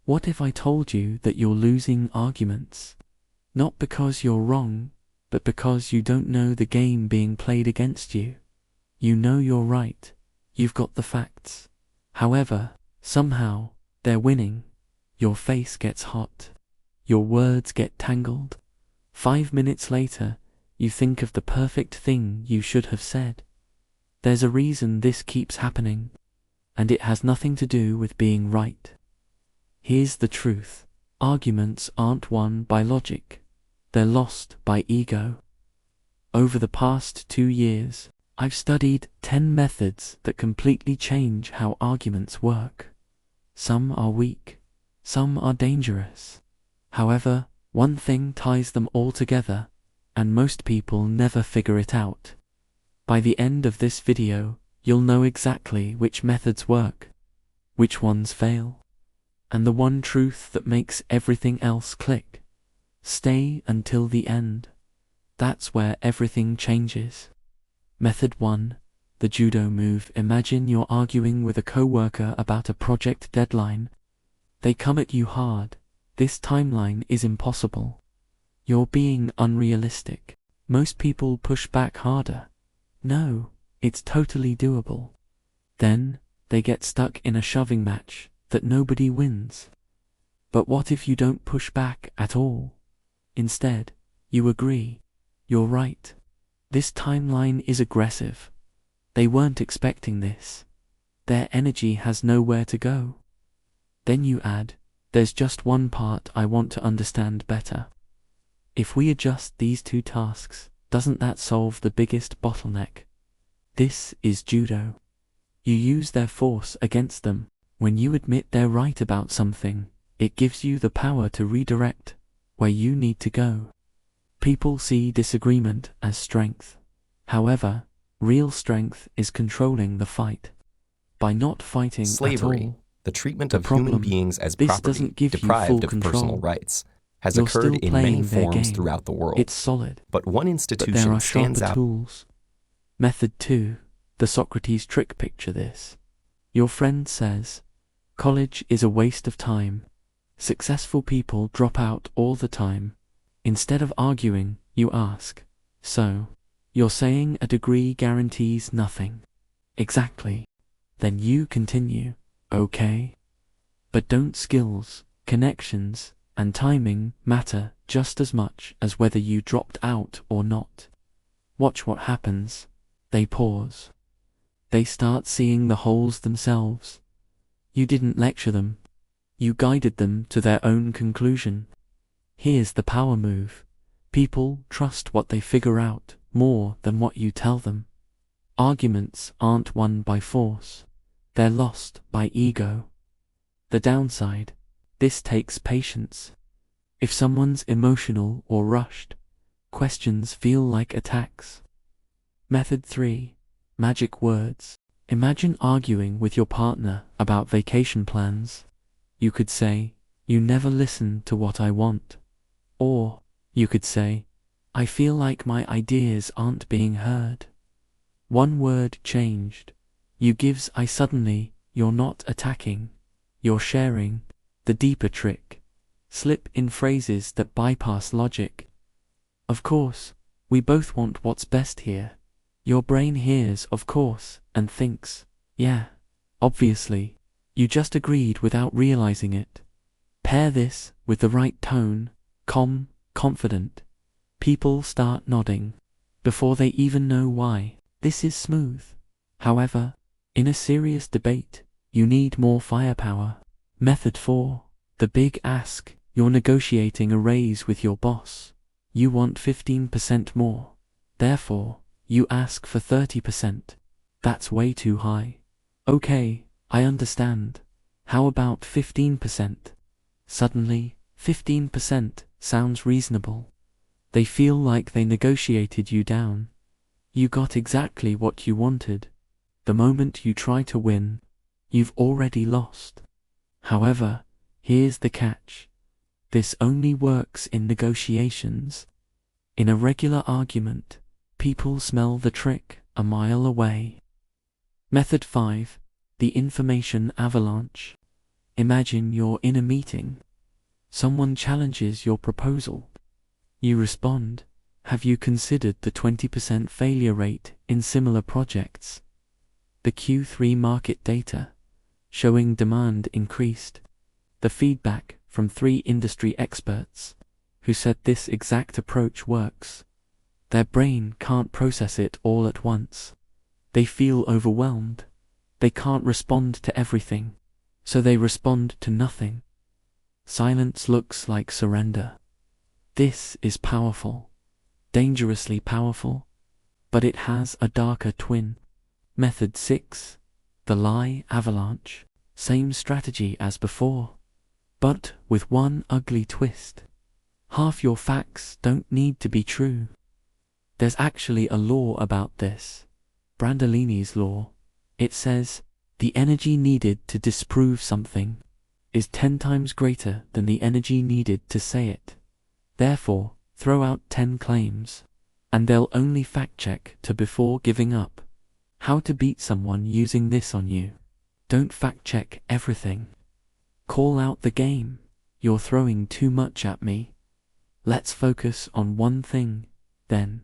What if I told you that you're losing arguments? Not because you're wrong, but because you don't know the game being played against you. You know you're right. You've got the facts. However, somehow, they're winning. Your face gets hot. Your words get tangled. 5 minutes later, you think of the perfect thing you should have said. There's a reason this keeps happening, and it has nothing to do with being right. Here's the truth. Arguments aren't won by logic. They're lost by ego. Over the past 2 years, I've studied 10 methods that completely change how arguments work. Some are weak. Some are dangerous. However, one thing ties them all together, and most people never figure it out. By the end of this video, you'll know exactly which methods work, which ones fail, and the one truth that makes everything else click. Stay until the end. That's where everything changes. Method 1. The judo move. Imagine you're arguing with a coworker about a project deadline. They come at you hard. This timeline is impossible. You're being unrealistic. Most people push back harder. No, it's totally doable. Then, they get stuck in a shoving match that nobody wins. But what if you don't push back at all? Instead, you agree. You're right. This timeline is aggressive. They weren't expecting this. Their energy has nowhere to go. Then you add, there's just one part I want to understand better. If we adjust these 2 tasks, doesn't that solve the biggest bottleneck? This is judo. You use their force against them. When you admit they're right about something, it gives you the power to redirect where you need to go. People see disagreement as strength. However, real strength is controlling the fight. By not fighting Slavery, at all, the treatment of human beings as this property doesn't give you deprived full of personal control. rights, has You're occurred still in many playing their forms game. throughout the world. It's solid, But one but there institution are stands sharper out. tools. Method 2. The Socrates trick. Picture this. Your friend says, college is a waste of time. Successful people drop out all the time. Instead of arguing, you ask, so, you're saying a degree guarantees nothing? Exactly. Then you continue, okay. But don't skills, connections, and timing matter just as much as whether you dropped out or not? Watch what happens. They pause. They start seeing the holes themselves. You didn't lecture them. You guided them to their own conclusion. Here's the power move. People trust what they figure out more than what you tell them. Arguments aren't won by force. They're lost by ego. The downside, this takes patience. If someone's emotional or rushed, questions feel like attacks. Method 3. Magic words. Imagine arguing with your partner about vacation plans. You could say, you never listen to what I want. Or, you could say, I feel like my ideas aren't being heard. One word changed. You gives I suddenly, you're not attacking. You're sharing. The deeper trick. Slip in phrases that bypass logic. Of course, we both want what's best here. Your brain hears of course and thinks, yeah, obviously. You just agreed without realizing it. Pair this with the right tone, calm, confident. People start nodding before they even know why. This is smooth. However, in a serious debate, you need more firepower. Method 4. The big ask. You're negotiating a raise with your boss. You want 15% more. Therefore, you ask for 30%. That's way too high. Okay, I understand. How about 15%? Suddenly, 15% sounds reasonable. They feel like they negotiated you down. You got exactly what you wanted. The moment you try to win, you've already lost. However, here's the catch. This only works in negotiations. In a regular argument, people smell the trick a mile away. Method 5. The information avalanche. Imagine you're in a meeting. Someone challenges your proposal. You respond, "Have you considered the 20% failure rate in similar projects? The Q3 market data showing demand increased. The feedback from 3 industry experts who said this exact approach works. Their brain can't process it all at once. They feel overwhelmed. They can't respond to everything, so they respond to nothing. Silence looks like surrender." This is powerful, dangerously powerful, but it has a darker twin. Method 6. The lie avalanche. Same strategy as before, but with one ugly twist. Half your facts don't need to be true. There's actually a law about this. Brandolini's law. It says, the energy needed to disprove something is 10 times greater than the energy needed to say it. Therefore, throw out 10 claims, and they'll only fact-check to before giving up. How to beat someone using this on you. Don't fact-check everything. Call out the game. You're throwing too much at me. Let's focus on one thing, then.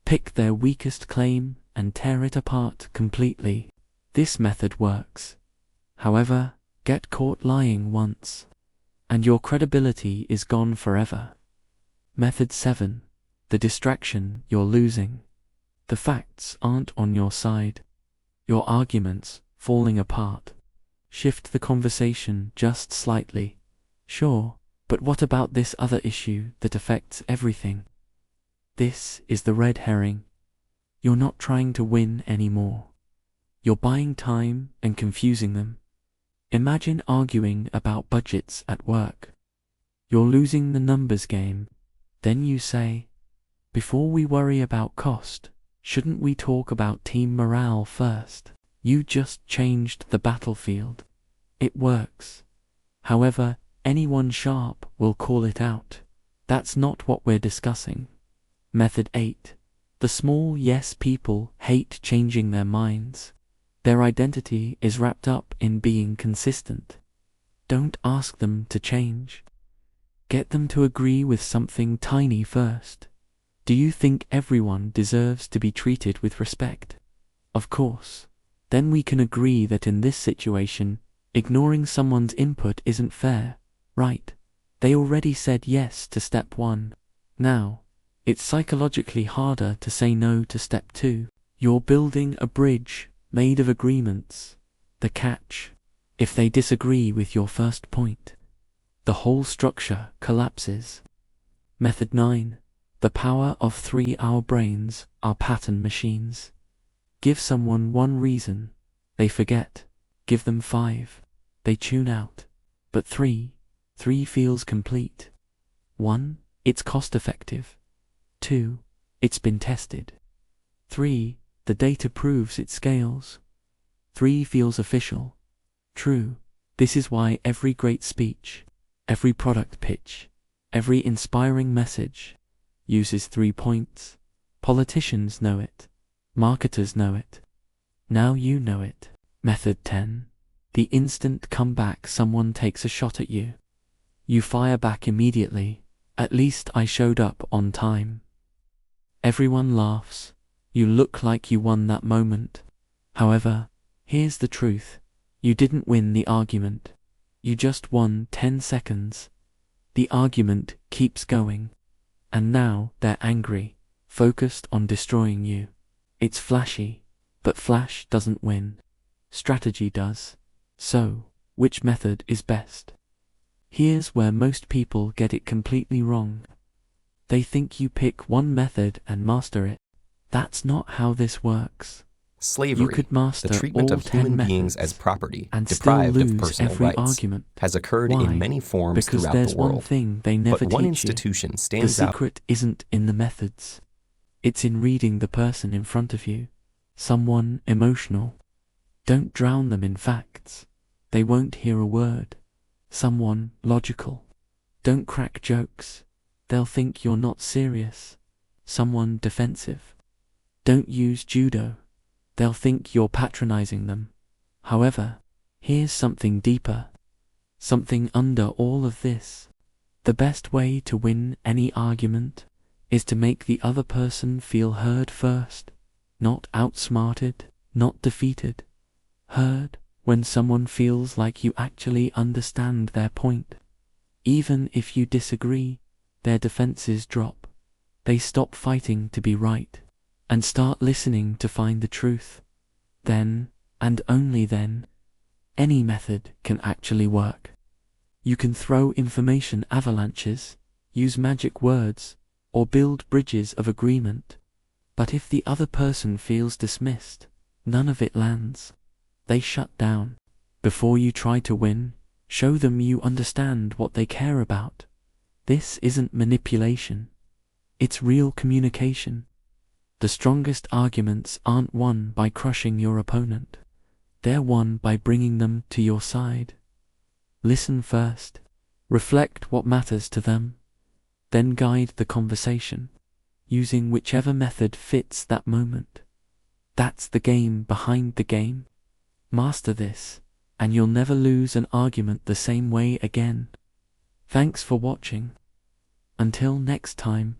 Pick their weakest claim and tear it apart completely. This method works. However, get caught lying once, and your credibility is gone forever. Method 7. The distraction you're losing. The facts aren't on your side. Your argument's falling apart. Shift the conversation just slightly. Sure, but what about this other issue that affects everything? This is the red herring. You're not trying to win anymore. You're buying time and confusing them. Imagine arguing about budgets at work. You're losing the numbers game. Then you say, before we worry about cost, shouldn't we talk about team morale first? You just changed the battlefield. It works. However, anyone sharp will call it out. That's not what we're discussing. Method 8. The small yes people hate changing their minds. Their identity is wrapped up in being consistent. Don't ask them to change. Get them to agree with something tiny first. Do you think everyone deserves to be treated with respect? Of course. Then we can agree that in this situation, ignoring someone's input isn't fair, right? They already said yes to step 1. Now, it's psychologically harder to say no to step 2. You're building a bridge made of agreements. The catch: if they disagree with your first point, the whole structure collapses. Method 9. The power of 3. Our brains are pattern machines. Give someone 1 reason, they forget. Give them 5, they tune out. But 3 feels complete. 1, it's cost effective. 2, it's been tested. 3, the data proves it scales. 3 feels official. True. This is why every great speech, every product pitch, every inspiring message uses 3 points. Politicians know it. Marketers know it. Now you know it. Method 10. The instant comeback. Someone takes a shot at you. You fire back immediately. At least I showed up on time. Everyone laughs. You look like you won that moment. However, here's the truth. You didn't win the argument. You just won 10 seconds. The argument keeps going. And now they're angry, focused on destroying you. It's flashy, but flash doesn't win. Strategy does. So, which method is best? Here's where most people get it completely wrong. They think you pick one method and master it. That's not how this works. Slavery, You could master the treatment all of human 10 beings methods as property, and still deprived of lose personal every rights, argument. has occurred Why? in many forms Because throughout there's the world. one thing they never But one teach institution you. The stands out. secret isn't in the methods. It's in reading the person in front of you. Someone emotional. Don't drown them in facts. They won't hear a word. Someone logical. Don't crack jokes. They'll think you're not serious. Someone defensive. Don't use judo. They'll think you're patronizing them. However, here's something deeper. something under all of this. The best way to win any argument is to make the other person feel heard first, not outsmarted, not defeated. Heard when someone feels like you actually understand their point. Even if you disagree, their defenses drop. They stop fighting to be right and start listening to find the truth. Then, and only then, any method can actually work. You can throw information avalanches, use magic words, or build bridges of agreement. But if the other person feels dismissed, none of it lands. They shut down. Before you try to win, show them you understand what they care about. This isn't manipulation. It's real communication. The strongest arguments aren't won by crushing your opponent. They're won by bringing them to your side. Listen first. Reflect what matters to them. Then guide the conversation, using whichever method fits that moment. That's the game behind the game. Master this, and you'll never lose an argument the same way again. Thanks for watching. Until next time.